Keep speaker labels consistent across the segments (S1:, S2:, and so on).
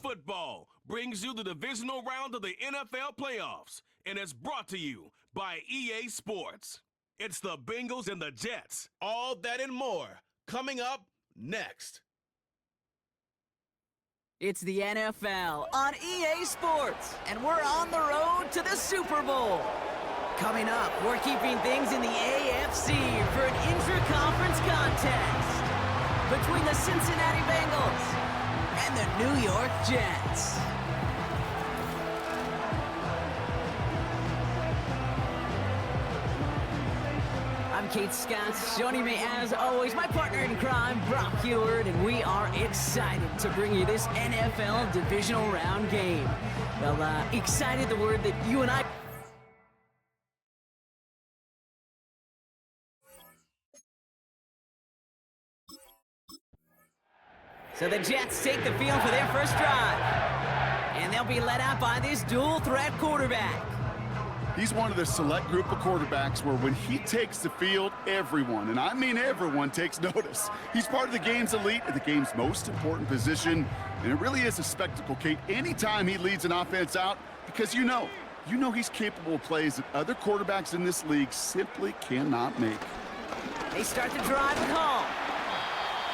S1: Football brings you the divisional round of the NFL playoffs, and it's brought to you by EA Sports. It's the Bengals and the Jets. All that and more coming up next.
S2: It's the NFL on EA Sports, and we're on the road to the Super Bowl. Coming up, we're keeping things in the AFC for an intra-conference contest between the Cincinnati Bengals and the New York Jets. I'm Kate Scott. Joining me, as always, my partner in crime, Brock Heward, and we are excited to bring you this NFL Divisional Round game. Well, excited, the word that you and I... So the Jets take the field for their first drive. And they'll be led out by this dual-threat quarterback.
S3: He's one of the select group of quarterbacks where when he takes the field, everyone, and I mean everyone, takes notice. He's part of the game's elite at the game's most important position, and it really is a spectacle, Kate, anytime he leads an offense out, because you know he's capable of plays that other quarterbacks in this league simply cannot make.
S2: They start the drive with Hall.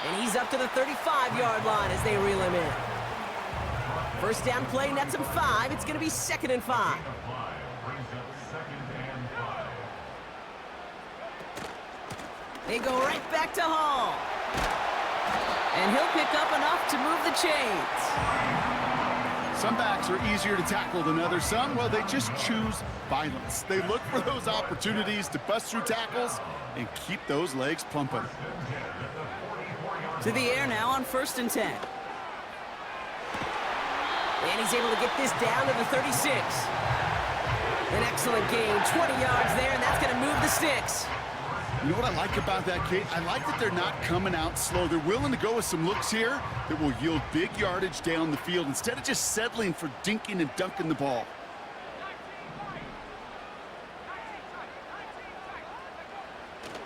S2: And he's up to the 35-yard line as they reel him in. First down play, nets him 5. It's going to be 2nd and 5. They go right back to Hall. And he'll pick up enough to move the chains.
S3: Some backs are easier to tackle than others. Some, well, they just choose violence. They look for those opportunities to bust through tackles and keep those legs pumping.
S2: To the air now on 1st and 10. And he's able to get this down to the 36. An excellent gain, 20 yards there, and that's going to move the sticks.
S3: You know what I like about that, Kate? I like that they're not coming out slow. They're willing to go with some looks here that will yield big yardage down the field instead of just settling for dinking and dunking the ball.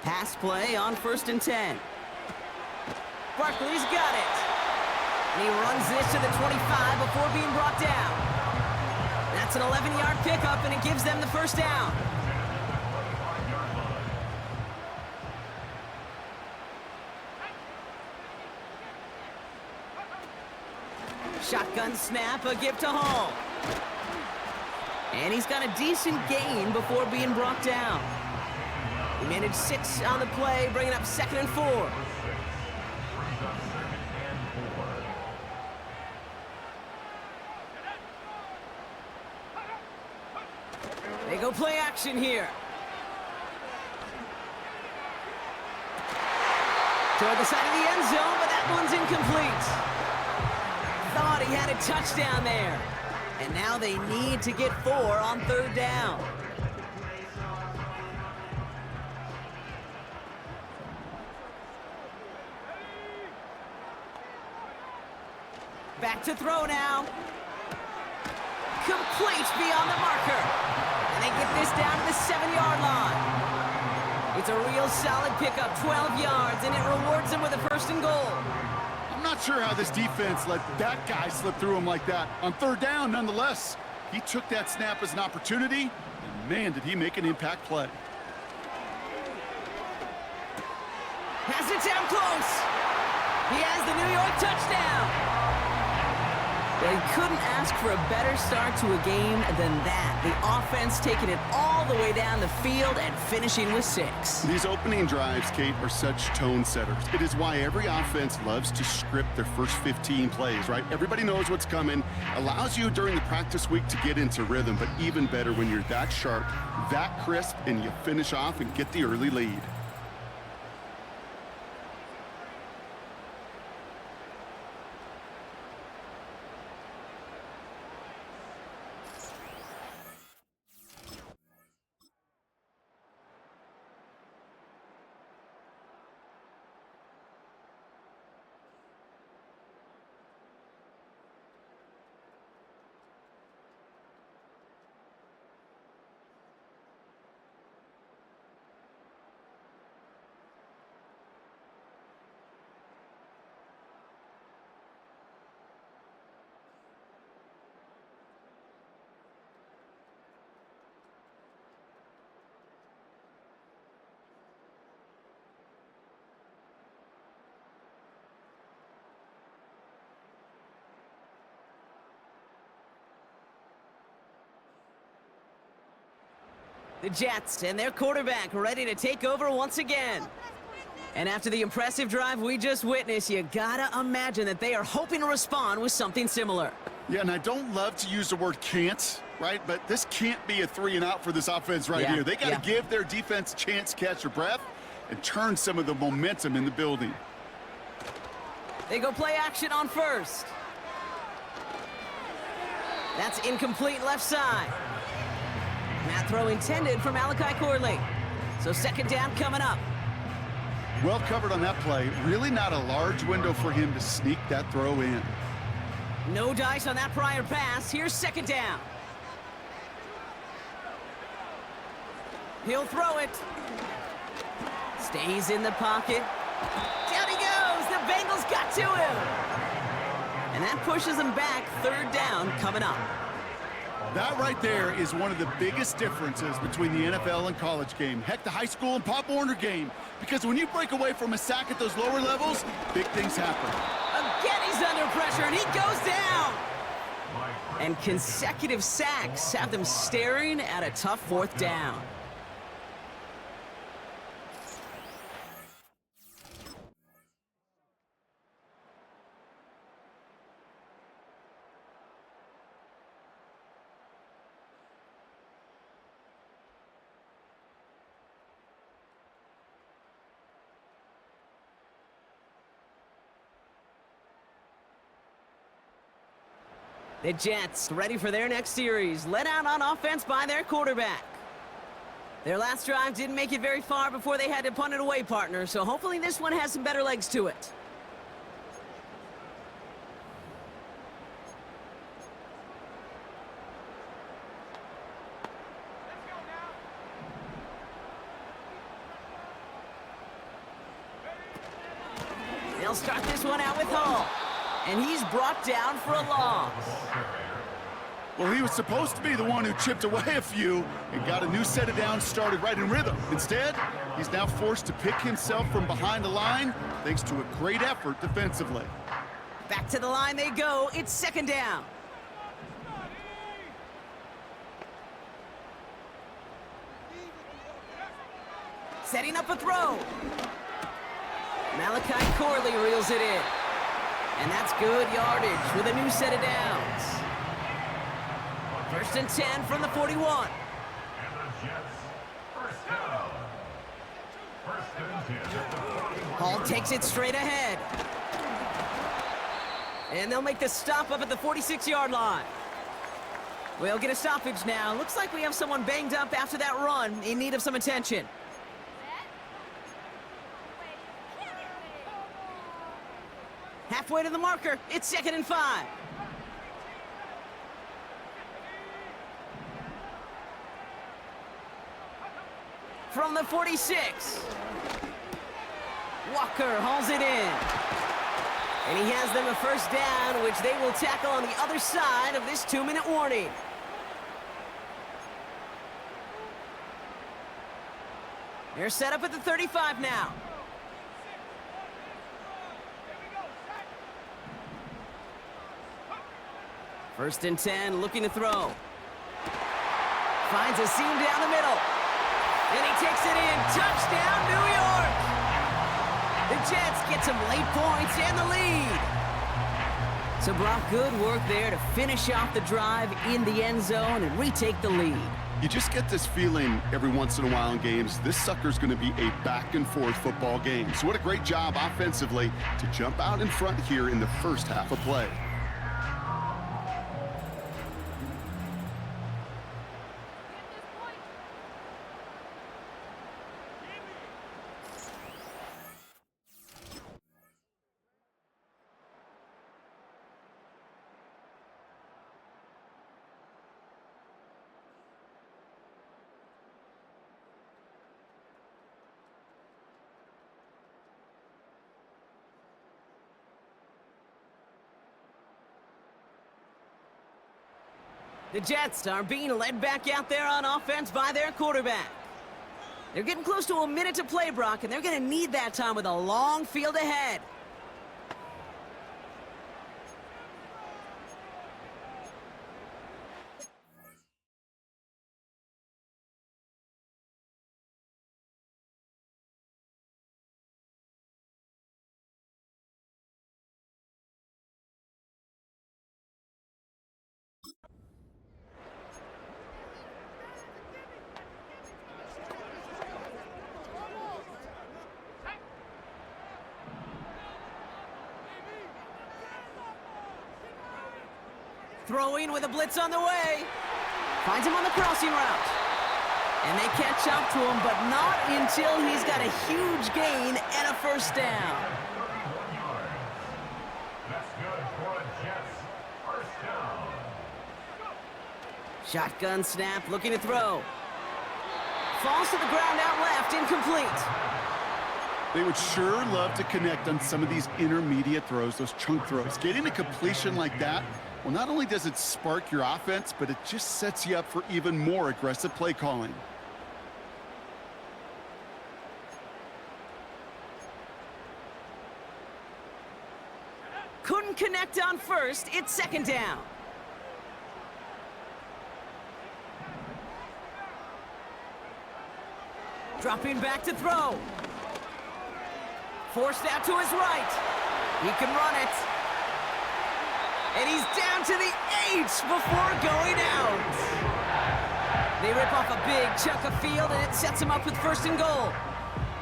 S2: Pass play on 1st and 10. Barkley's got it. And he runs this to the 25 before being brought down. That's an 11-yard pickup, and it gives them the first down. Shotgun snap, a give to Hall. And he's got a decent gain before being brought down. He managed 6 on the play, bringing up 2nd and 4. They go play action here. Toward the side of the end zone, but that one's incomplete. Thought he had a touchdown there. And now they need to get 4 on 3rd down. Back to throw now. Complete beyond the marker. And they get this down to the 7-yard line. It's a real solid pickup, 12 yards, and it rewards them with a 1st and goal.
S3: I'm not sure how this defense let that guy slip through him like that. On 3rd down, nonetheless, he took that snap as an opportunity, and man, did he make an impact play.
S2: Has it down close. He has the New York touchdown. They couldn't ask for a better start to a game than that. The offense taking it all the way down the field and finishing with 6.
S3: These opening drives, Kate, are such tone setters. It is why every offense loves to script their first 15 plays, right? Everybody knows what's coming. Allows you during the practice week to get into rhythm, but even better when you're that sharp, that crisp, and you finish off and get the early lead.
S2: The Jets and their quarterback ready to take over once again. And after the impressive drive we just witnessed, you gotta imagine that they are hoping to respond with something similar.
S3: Yeah, and I don't love to use the word can't, right? But this can't be a 3-and-out for this offense right here. They got to give their defense a chance to catch their breath and turn some of the momentum in the building.
S2: They go play action on first. That's incomplete left side. That throw intended for Malachi Corley. So second down coming up.
S3: Well covered on that play. Really not a large window for him to sneak that throw in.
S2: No dice on that prior pass. Here's second down. He'll throw it. Stays in the pocket. Down he goes. The Bengals got to him. And that pushes them back. Third down coming up.
S3: That right there is one of the biggest differences between the NFL and college game. Heck, the high school and Pop Warner game. Because when you break away from a sack at those lower levels, big things happen.
S2: Again, he's under pressure, and he goes down. And consecutive sacks have them staring at a tough fourth down. The Jets ready for their next series, led out on offense by their quarterback. Their last drive didn't make it very far before they had to punt it away, partner, so hopefully this one has some better legs to it. They'll start this one out with Hall. And he's brought down for a loss.
S3: Well, he was supposed to be the one who chipped away a few and got a new set of downs started right in rhythm. Instead, he's now forced to pick himself from behind the line thanks to a great effort defensively.
S2: Back to the line they go. It's second down. Setting up a throw. Malachi Corley reels it in. And that's good yardage with a new set of downs. First and 10 from the 41. Hall takes it straight ahead. And they'll make the stop up at the 46-yard line. We'll get a stoppage now. Looks like we have someone banged up after that run in need of some attention. Halfway to the marker, it's 2nd and 5. From the 46. Walker hauls it in. And he has them a first down, which they will tackle on the other side of this 2-minute warning. They're set up at the 35 now. First and 10, looking to throw. Finds a seam down the middle. And he takes it in. Touchdown, New York! The Jets get some late points and the lead. So Brock, good work there to finish off the drive in the end zone and retake the lead.
S3: You just get this feeling every once in a while in games, this sucker's going to be a back-and-forth football game. So what a great job offensively to jump out in front here in the first half of play.
S2: The Jets are being led back out there on offense by their quarterback. They're getting close to a minute to play, Brock, and they're going to need that time with a long field ahead. Throwing with a blitz on the way. Finds him on the crossing route. And they catch up to him, but not until he's got a huge gain and a first down. Shotgun snap, looking to throw. Falls to the ground out left, incomplete.
S3: They would sure love to connect on some of these intermediate throws, those chunk throws. Getting a completion like that, well, not only does it spark your offense, but it just sets you up for even more aggressive play calling.
S2: Couldn't connect on first, it's second down. Dropping back to throw. Forced out to his right. He can run it. And he's down to the 8 before going out. They rip off a big chunk of field, and it sets him up with first and goal.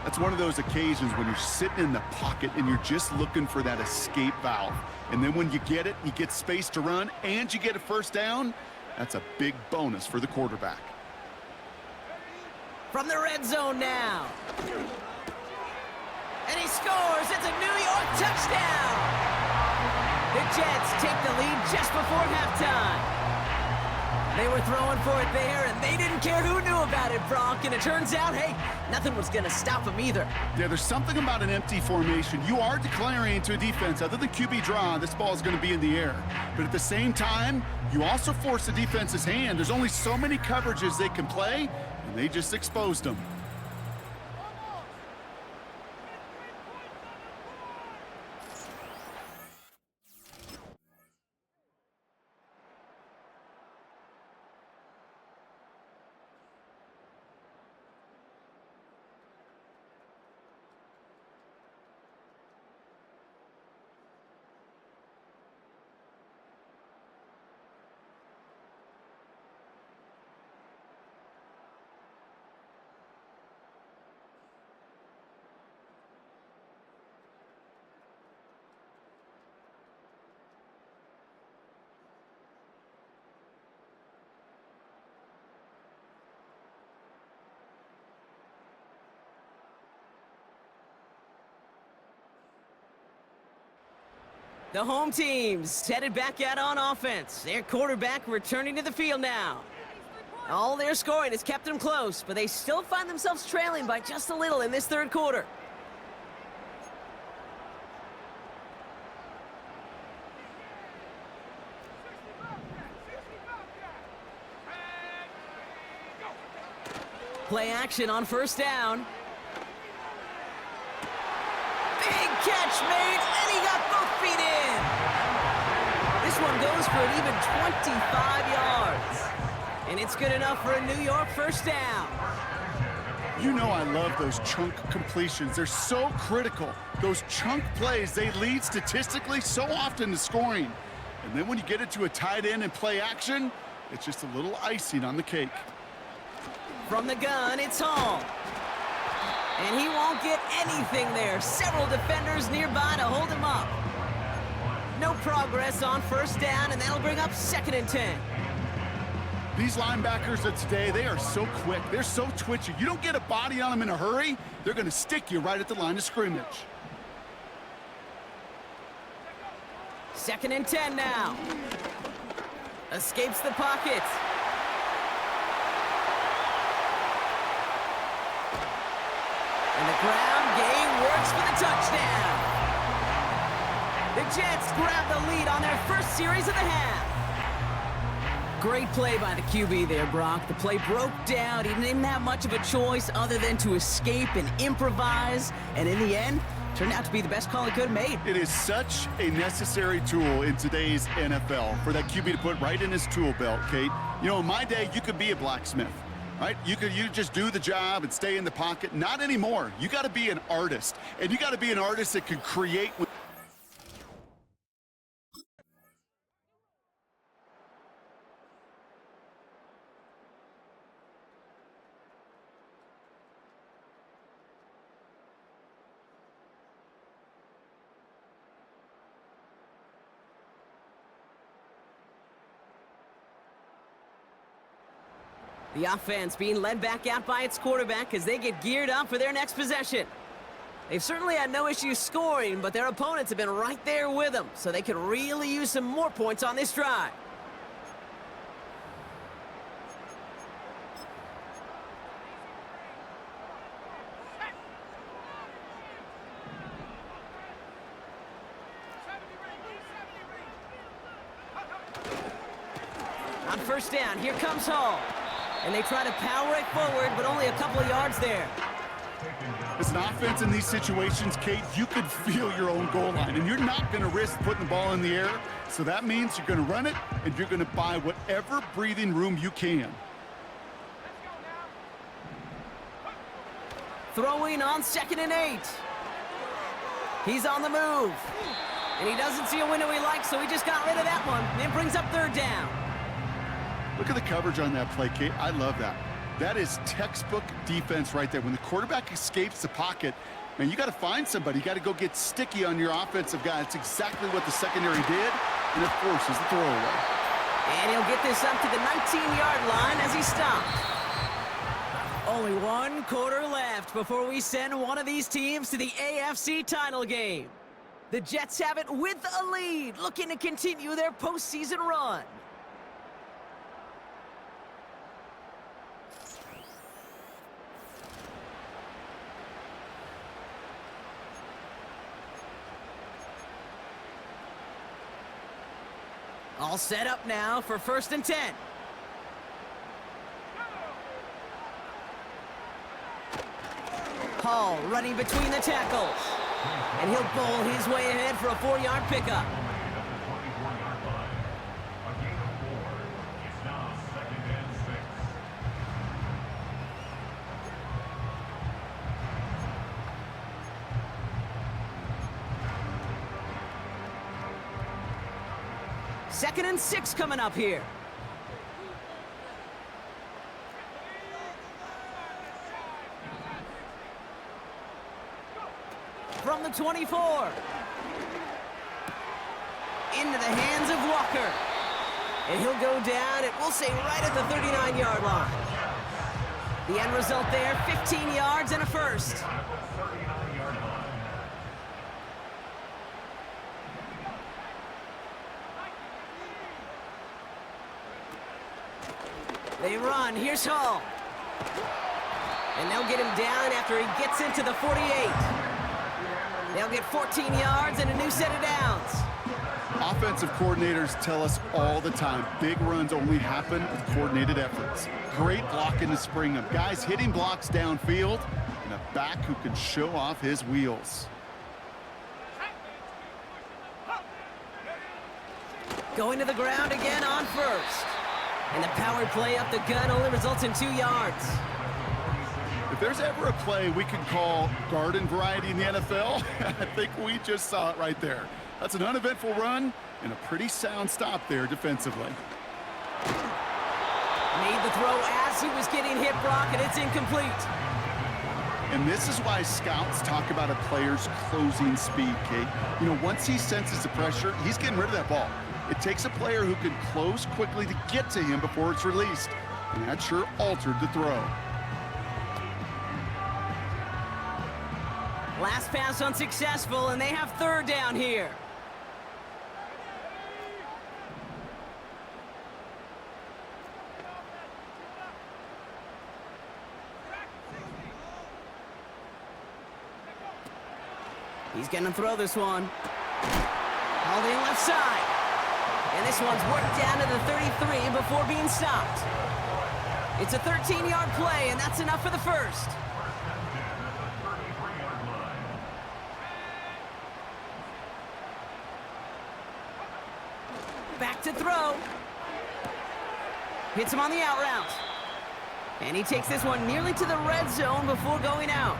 S3: That's one of those occasions when you're sitting in the pocket and you're just looking for that escape valve. And then when you get it, you get space to run, and you get a first down. That's a big bonus for the quarterback.
S2: From the red zone now. And he scores. It's a New York touchdown. The Jets take the lead just before halftime. They were throwing for it there, and they didn't care who knew about it, Brock. And it turns out, hey, nothing was going to stop them either.
S3: Yeah, there's something about an empty formation. You are declaring to a defense, other than QB draw, this ball is going to be in the air. But at the same time, you also force the defense's hand. There's only so many coverages they can play, and they just exposed them.
S2: The home team's headed back out on offense. Their quarterback returning to the field now. All their scoring has kept them close, but they still find themselves trailing by just a little in this third quarter. Play action on first down. Big catch made, and he got both feet in. This one goes for an even 25 yards. And it's good enough for a New York first down.
S3: You know I love those chunk completions. They're so critical. Those chunk plays, they lead statistically so often to scoring. And then when you get it to a tight end and play action, it's just a little icing on the cake.
S2: From the gun, it's Hall. And he won't get anything there. Several defenders nearby to hold him up. No progress on first down, and that'll bring up 2nd and 10.
S3: These linebackers of today, they are so quick. They're so twitchy. You don't get a body on them in a hurry, they're going to stick you right at the line of scrimmage.
S2: 2nd and 10 now. Escapes the pocket. And the ground game works for the touchdown. The Jets grab the lead on their first series of the half. Great play by the QB there, Brock. The play broke down. He didn't have much of a choice other than to escape and improvise. And in the end, turned out to be the best call he could have made.
S3: It is such a necessary tool in today's NFL for that QB to put right in his tool belt, Kate. You know, in my day, you could be a blacksmith. Right? You just do the job and stay in the pocket. Not anymore. You got to be an artist. And you got to be an artist that can create.
S2: The offense being led back out by its quarterback as they get geared up for their next possession. They've certainly had no issues scoring, but their opponents have been right there with them, so they could really use some more points on this drive. On first down, here comes Hall. And they try to power it forward, but only a couple of yards there.
S3: As an offense in these situations, Kate, you could feel your own goal line, and you're not going to risk putting the ball in the air. So that means you're going to run it, and you're going to buy whatever breathing room you can.
S2: Throwing on 2nd and 8. He's on the move. And he doesn't see a window he likes, so he just got rid of that one. And brings up 3rd down.
S3: Look at the coverage on that play, Kate. I love that. That is textbook defense right there. When the quarterback escapes the pocket, man, you got to find somebody. You got to go get sticky on your offensive guy. It's exactly what the secondary did, and it forces the throwaway.
S2: And he'll get this up to the 19-yard line as he stopped. Only 1 quarter left before we send one of these teams to the AFC title game. The Jets have it with a lead, looking to continue their postseason run. All set up now for 1st and 10. Hall running between the tackles. And he'll bowl his way ahead for a 4-yard pickup. Second and 6 coming up here. From the 24. Into the hands of Walker. And he'll go down, and we'll say right at the 39-yard line. The end result there, 15 yards and a first. They run. Here's Hall. And they'll get him down after he gets into the 48. They'll get 14 yards and a new set of downs.
S3: Offensive coordinators tell us all the time, big runs only happen with coordinated efforts. Great block in the spring of guys hitting blocks downfield and a back who can show off his wheels.
S2: Going to the ground again on first. And the power play up the gun only results in 2 yards.
S3: If there's ever a play we can call garden variety in the NFL, I think we just saw it right there. That's an uneventful run and a pretty sound stop there defensively.
S2: Made the throw as he was getting hit, Brock, and it's incomplete.
S3: And this is why scouts talk about a player's closing speed, Kate. You know, once he senses the pressure, he's getting rid of that ball. It takes a player who can close quickly to get to him before it's released. And that sure altered the throw.
S2: Last pass unsuccessful, and they have 3rd down here. He's going to throw this one. Holding left side. And this one's worked down to the 33 before being stopped. It's a 13-yard play, and that's enough for the first. Back to throw. Hits him on the out route. And he takes this one nearly to the red zone before going out.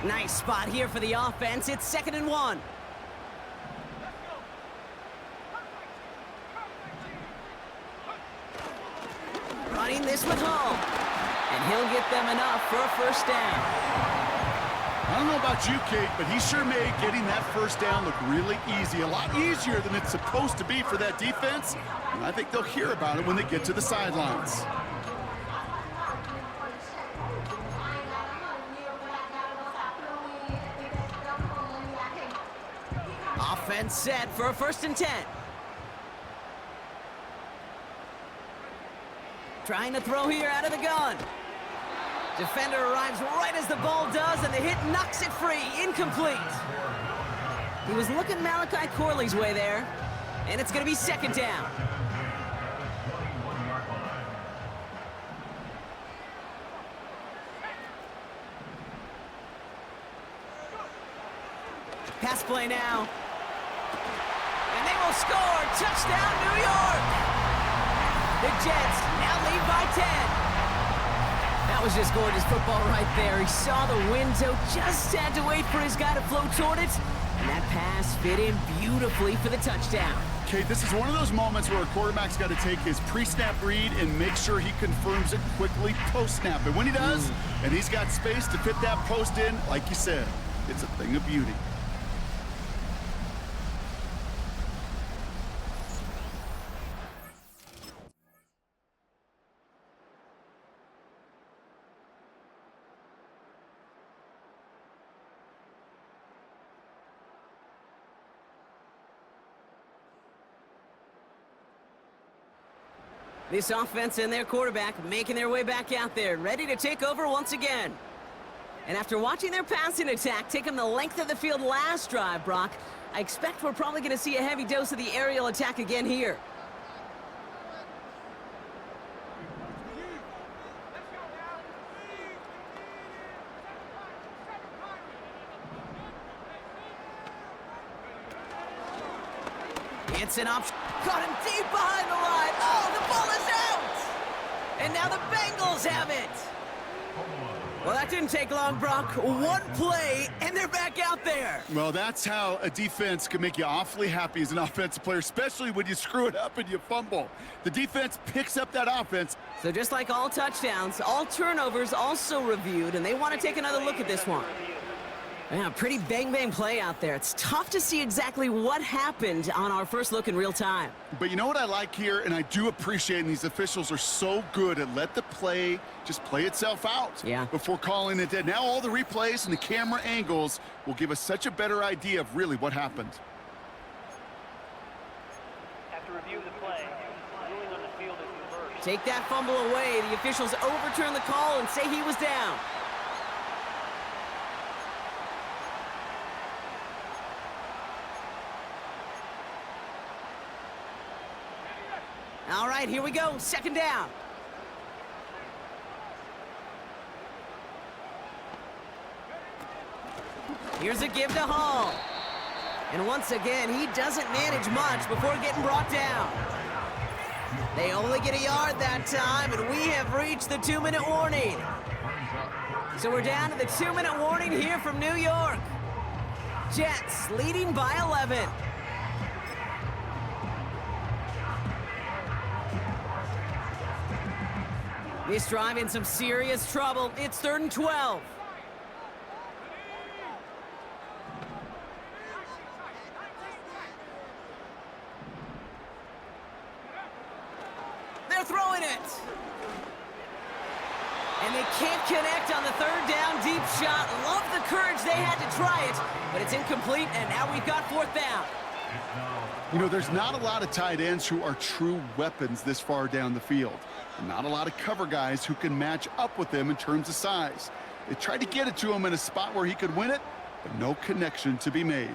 S2: Nice spot here for the offense. It's 2nd and 1. Running this with Hall. and he'll get them enough for a first down.
S3: I don't know about you, Kate, but he sure made getting that first down look really easy. A lot easier than it's supposed to be for that defense. And I think they'll hear about it when they get to the sidelines.
S2: Offense set for a 1st and 10. Trying to throw here out of the gun. Defender arrives right as the ball does, and the hit knocks it free. Incomplete. He was looking Malachi Corley's way there, and it's going to be 2nd down. Pass play now. And they will score. Touchdown, New York. The Jets now lead by 10. That was just gorgeous football right there. He saw the window, just had to wait for his guy to float toward it. And that pass fit in beautifully for the touchdown.
S3: Kate, this is one of those moments where a quarterback's got to take his pre-snap read and make sure he confirms it quickly post-snap. And when he does, and he's got space to fit that post in, like you said, it's a thing of beauty.
S2: This offense and their quarterback making their way back out there, ready to take over once again. And after watching their passing attack take them the length of the field last drive, Brock, I expect we're probably going to see a heavy dose of the aerial attack again here. It's an option. Caught him deep behind the line. Oh, the ball is out! And now the Bengals have it. Well, that didn't take long, Brock. One play, and they're back out there.
S3: Well, that's how a defense can make you awfully happy as an offensive player, especially when you screw it up and you fumble. The defense picks up that offense.
S2: So just like all touchdowns, all turnovers also reviewed, and they want to take another look at this one. Yeah, pretty bang-bang play out there. It's tough to see exactly what happened on our first look in real time.
S3: But you know what I like here, and I do appreciate, and these officials are so good at let the play just play itself out before calling it dead. Now all the replays and the camera angles will give us such a better idea of really what happened.
S4: After review of the play, ruling on the field is reversed.
S2: Take that fumble away. The officials overturn the call and say he was down. All right, here we go. 2nd down. Here's a give to Hall. And once again, he doesn't manage much before getting brought down. They only get a yard that time, and we have reached the 2-minute warning. So we're down to the 2-minute warning here from New York. Jets leading by 11. This drive in some serious trouble. It's 3rd and 12. They're throwing it. And they can't connect on the 3rd down deep shot. Love the courage they had to try it, but it's incomplete, and now we've got 4th down.
S3: You know, there's not a lot of tight ends who are true weapons this far down the field. And not a lot of cover guys who can match up with them in terms of size. They tried to get it to him in a spot where he could win it, but no connection to be made.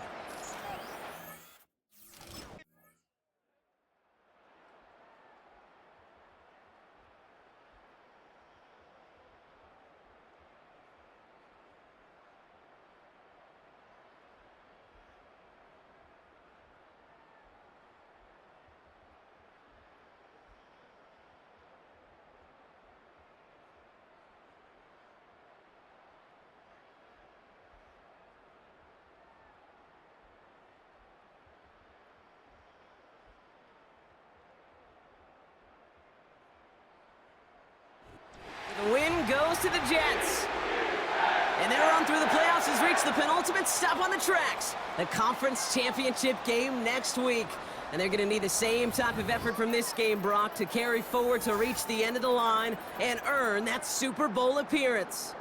S2: to the Jets. And their run through the playoffs has reached the penultimate stop on the tracks. The conference championship game next week. And they're going to need the same type of effort from this game, Brock, to carry forward to reach the end of the line and earn that Super Bowl appearance.